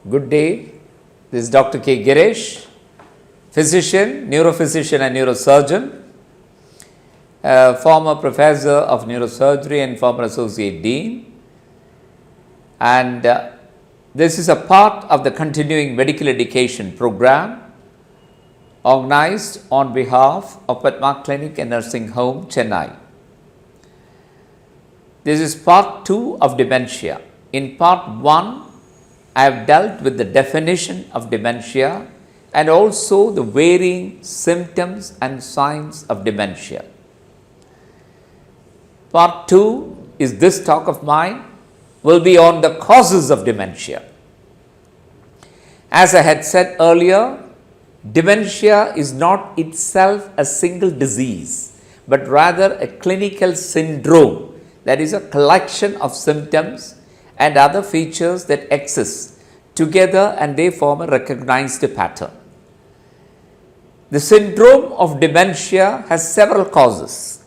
Good day. This is Dr.K Gireesh, physician, neurophysician and neurosurgeon, former professor of neurosurgery and former associate dean. And this is a part of the continuing medical education program organized on behalf of Padma Clinic and Nursing Home, Chennai. This is part 2 of dementia. In part 1, I have dealt with the definition of dementia and also the varying symptoms and signs of dementia. Part 2 is this talk of mine will be on the causes of dementia. As I had said earlier, dementia is not itself a single disease, but rather a clinical syndrome, that is a collection of symptoms and other features that exist together and they form a recognized pattern. The syndrome of dementia has several causes,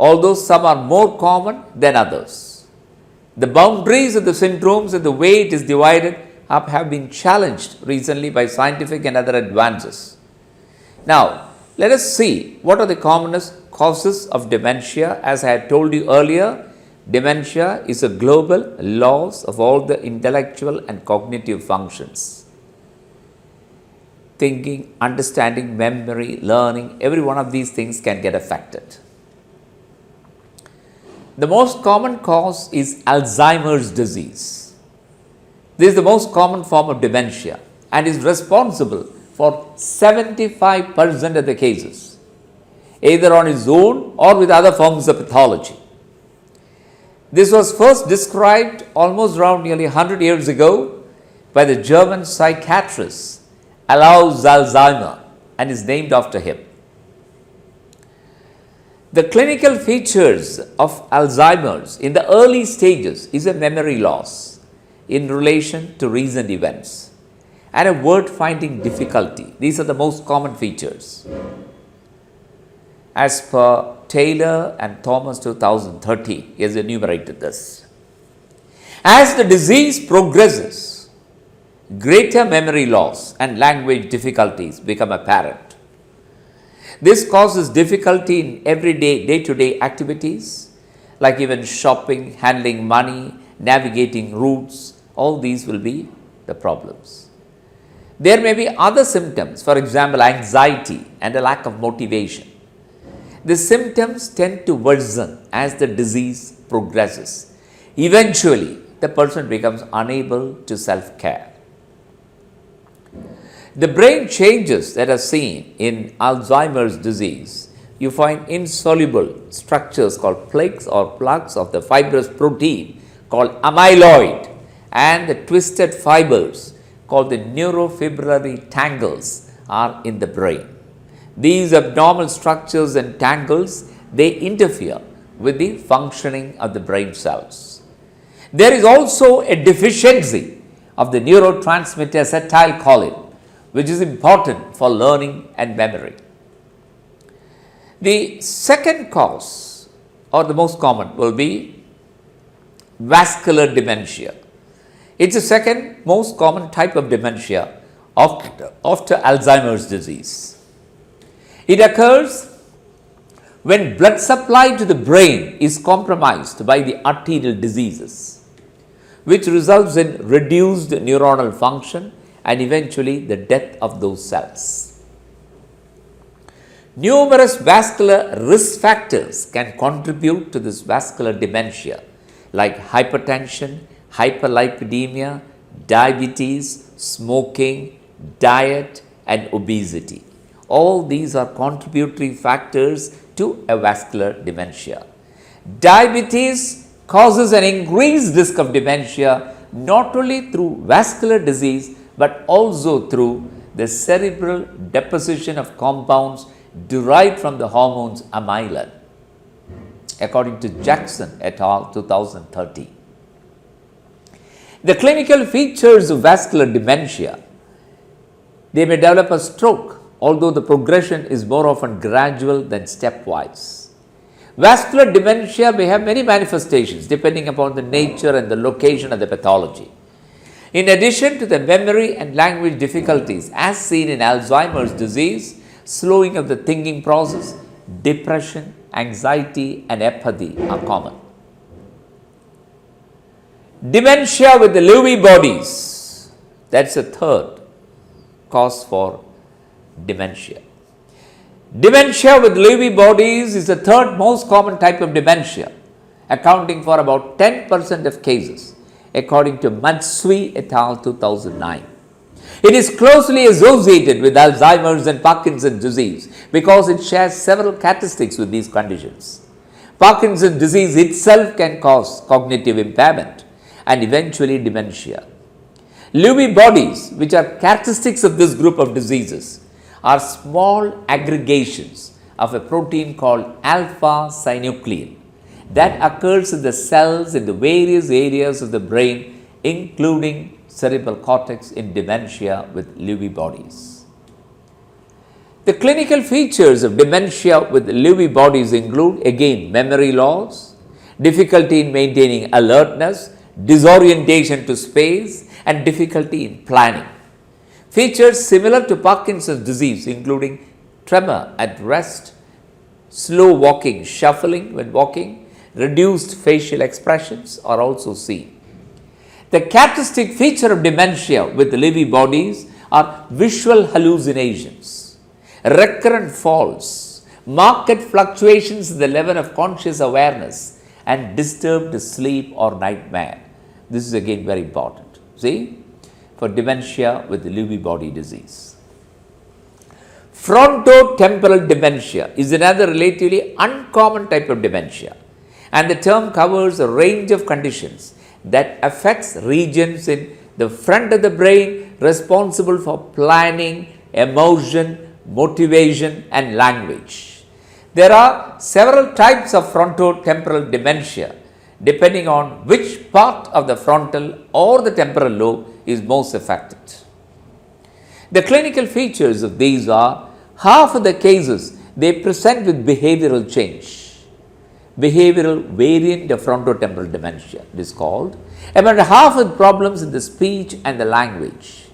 although some are more common than others. The boundaries of the syndromes and the way it is divided up have been challenged recently by scientific and other advances. Now, let us see what are the commonest causes of dementia. As I had told you earlier, dementia is a global loss of all the intellectual and cognitive functions. Thinking, understanding, memory, learning, every one of these things can get affected. The most common cause is Alzheimer's disease. This is the most common form of dementia and is responsible for 75% of the cases, either on its own or with other forms of pathology. This was first described almost around nearly 100 years ago by the German psychiatrist Alois Alzheimer and is named after him. The clinical features of Alzheimer's in the early stages is a memory loss in relation to recent events and a word finding difficulty. These are the most common features. As per Taylor and Thomas 2013, he has enumerated this. As the disease progresses, greater memory loss and language difficulties become apparent. This causes difficulty in everyday, day-to-day activities, like even shopping, handling money, navigating routes. All these will be the problems. There may be other symptoms, for example, anxiety and a lack of motivation. The symptoms tend to worsen as the disease progresses. Eventually, the person becomes unable to self-care. The brain changes that are seen in Alzheimer's disease, you find insoluble structures called plaques or plugs of the fibrous protein called amyloid and the twisted fibers called the neurofibrillary tangles are in the brain. These abnormal structures and tangles, they interfere with the functioning of the brain cells. There is also a deficiency of the neurotransmitter acetylcholine, which is important for learning and memory. The second cause, or the most common, will be vascular dementia. It's the second most common type of dementia after Alzheimer's disease. It occurs when blood supply to the brain is compromised by the arterial diseases, which results in reduced neuronal function and eventually the death of those cells. Numerous vascular risk factors can contribute to this vascular dementia, like hypertension, hyperlipidemia, diabetes, smoking, diet, and obesity. All these are contributory factors to a vascular dementia. Diabetes causes an increased risk of dementia not only through vascular disease but also through the cerebral deposition of compounds derived from the hormones amylin, according to Jackson et al. 2013. The clinical features of vascular dementia, they may develop a stroke, although the progression is more often gradual than stepwise. Vascular dementia may have many manifestations depending upon the nature and the location of the pathology. In addition to the memory and language difficulties as seen in Alzheimer's disease, slowing of the thinking process, depression, anxiety and apathy are common. Dementia with the Lewy bodies, that is a third cause for dementia. Dementia with Lewy bodies is the third most common type of dementia, accounting for about 10% of cases, according to Matsui et al. 2009. It is closely associated with Alzheimer's and Parkinson's disease because it shares several characteristics with these conditions. Parkinson's disease itself can cause cognitive impairment and eventually dementia. Lewy bodies, which are characteristics of this group of diseases, are small aggregations of a protein called alpha-synuclein that occurs in the cells in the various areas of the brain, including cerebral cortex in dementia with Lewy bodies. The clinical features of dementia with Lewy bodies include again memory loss, difficulty in maintaining alertness, disorientation to space and difficulty in planning. Features similar to Parkinson's disease including tremor at rest, slow walking, shuffling when walking, reduced facial expressions are also seen. The characteristic feature of dementia with Lewy bodies are visual hallucinations, recurrent falls, marked fluctuations in the level of conscious awareness and disturbed sleep or nightmare. This is again very important. See, for dementia with Lewy body disease. Frontotemporal dementia is another relatively uncommon type of dementia, and the term covers a range of conditions that affects regions in the front of the brain responsible for planning, emotion, motivation and language. There are several types of frontotemporal dementia depending on which part of the frontal or the temporal lobe is most affected. The clinical features of these are half of the cases they present with behavioral change. Behavioral variant of frontotemporal dementia, it is called. About half of the problems in the speech and the language.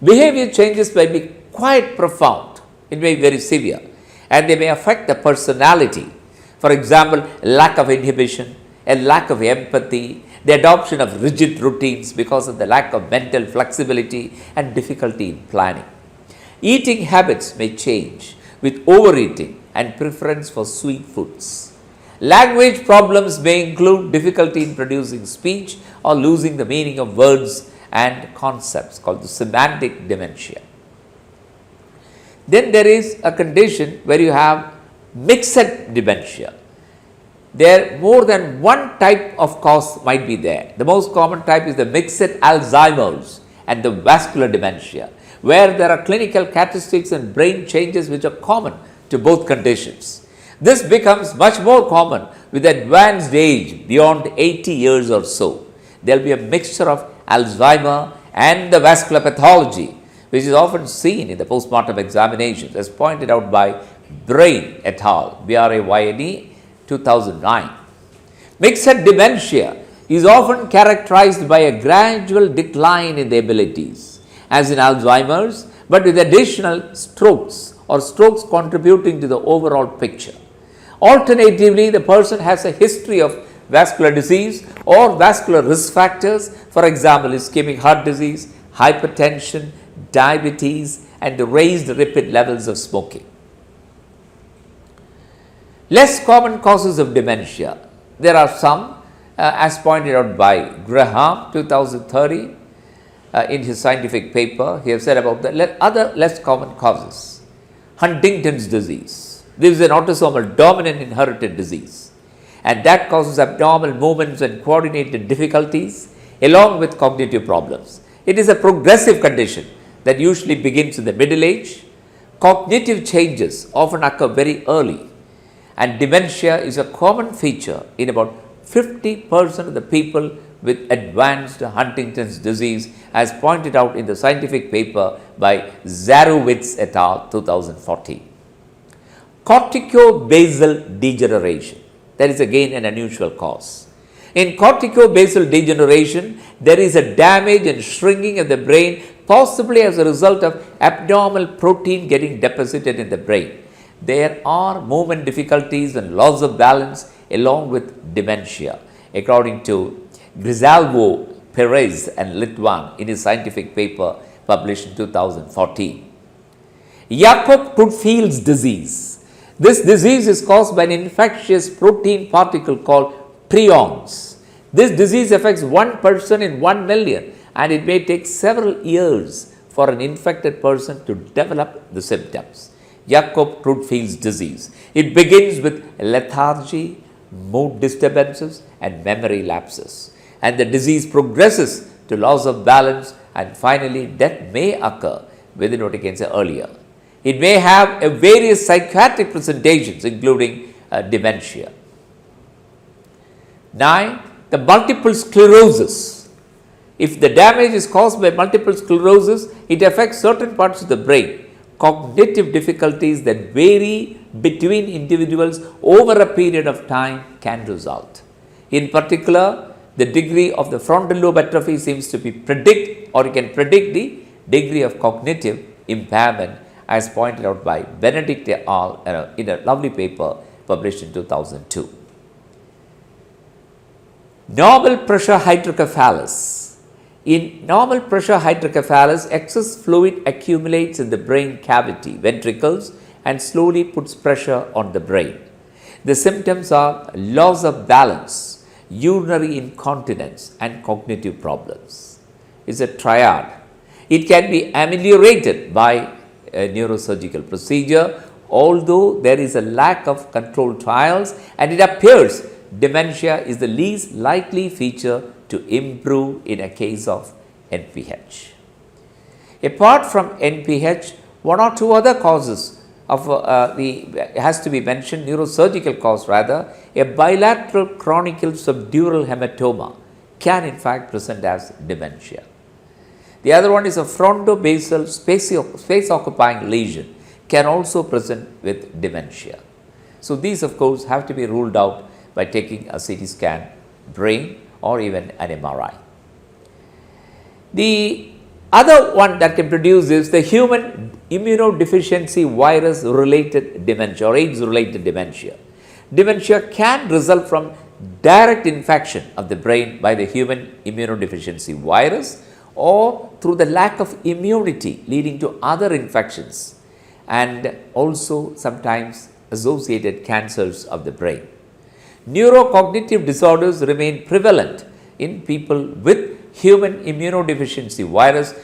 Behavior changes may be quite profound, it may be very severe, and they may affect the personality. For example, lack of inhibition, a lack of empathy, the adoption of rigid routines because of the lack of mental flexibility and difficulty in planning. Eating habits may change with overeating and preference for sweet foods. Language problems may include difficulty in producing speech or losing the meaning of words and concepts called the semantic dementia. Then there is a condition where you have mixed dementia. There more than one type of cause might be there. The most common type is the mixed Alzheimer's and the vascular dementia, where there are clinical characteristics and brain changes which are common to both conditions. This becomes much more common with advanced age beyond 80 years or so. There will be a mixture of Alzheimer and the vascular pathology, which is often seen in the postmortem examinations, as pointed out by Brain et al. BRAYNE 2009. Mixed dementia is often characterized by a gradual decline in the abilities, as in Alzheimer's, but with additional strokes or strokes contributing to the overall picture. Alternatively, the person has a history of vascular disease or vascular risk factors, for example, ischemic heart disease, hypertension, diabetes, and the raised lipid levels of smoking. Less common causes of dementia. There are some, as pointed out by Graham 2030 in his scientific paper. He has said about the other less common causes. Huntington's disease. This is an autosomal dominant inherited disease, and that causes abnormal movements and coordinated difficulties along with cognitive problems. It is a progressive condition that usually begins in the middle age. Cognitive changes often occur very early, and dementia is a common feature in about 50% of the people with advanced Huntington's disease, as pointed out in the scientific paper by Zarowitz et al. 2014. Corticobasal degeneration, that is again an unusual cause. In corticobasal degeneration, there is a damage and shrinking of the brain, possibly as a result of abnormal protein getting deposited in the brain. There are movement difficulties and loss of balance along with dementia, according to Grisalvo, Perez and Litwan in his scientific paper published in 2014. Jakob-Creutzfeldt's disease. This disease is caused by an infectious protein particle called prions. This disease affects one person in 1 million, and it may take several years for an infected person to develop the symptoms. Jakob-Creutzfeldt's disease. It begins with lethargy, mood disturbances and memory lapses, and the disease progresses to loss of balance, and finally death may occur within what I can say earlier. It may have a various psychiatric presentations including dementia. 9. The multiple sclerosis. If the damage is caused by multiple sclerosis, it affects certain parts of the brain. Cognitive difficulties that vary between individuals over a period of time can result. In particular, the degree of the frontal lobe atrophy seems to be can predict the degree of cognitive impairment, as pointed out by Benedict et al. In a lovely paper published in 2002. Normal pressure hydrocephalus. In normal pressure hydrocephalus, excess fluid accumulates in the brain cavity, ventricles, and slowly puts pressure on the brain. The symptoms are loss of balance, urinary incontinence, and cognitive problems. It's a triad. It can be ameliorated by a neurosurgical procedure, although there is a lack of controlled trials, and it appears dementia is the least likely feature to improve in a case of NPH. Apart from NPH, one or two other causes of has to be mentioned, neurosurgical cause rather, a bilateral chronicle subdural hematoma can in fact present as dementia. The other one is a frontobasal space occupying lesion can also present with dementia. So these of course have to be ruled out by taking a CT scan, brain, or even an MRI. The other one that can produce is the human immunodeficiency virus related dementia or AIDS related dementia. Dementia can result from direct infection of the brain by the human immunodeficiency virus or through the lack of immunity leading to other infections and also sometimes associated cancers of the brain. Neurocognitive disorders remain prevalent in people with human immunodeficiency virus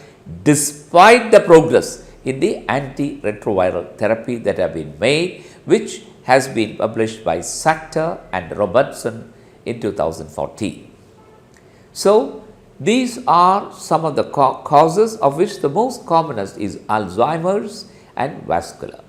despite the progress in the antiretroviral therapy that have been made, which has been published by Sachter and Robertson in 2014. So, these are some of the causes, of which the most commonest is Alzheimer's and vascular.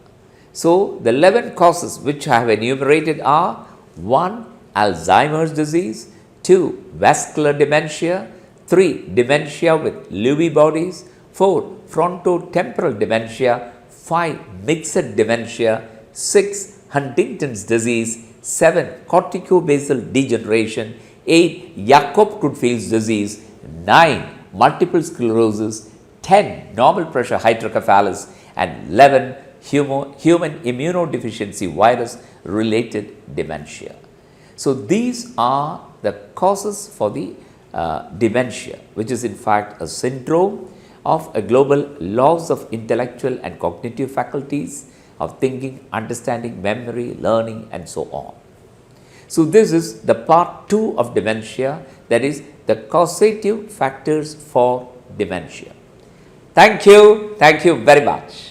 So, the 11 causes which I have enumerated are 1. Alzheimer's disease, 2. Vascular dementia, 3. Dementia with Lewy bodies, 4. Frontotemporal dementia, 5. Mixed dementia, 6. Huntington's disease, 7. Corticobasal degeneration, 8. Jakob-Creutzfeldt's disease, 9. Multiple sclerosis, 10. Normal pressure hydrocephalus, and 11. Human immunodeficiency virus related dementia. So, these are the causes for the dementia, which is in fact a syndrome of a global loss of intellectual and cognitive faculties of thinking, understanding, memory, learning, and so on. So, this is the part 2 of dementia, that is the causative factors for dementia. Thank you very much.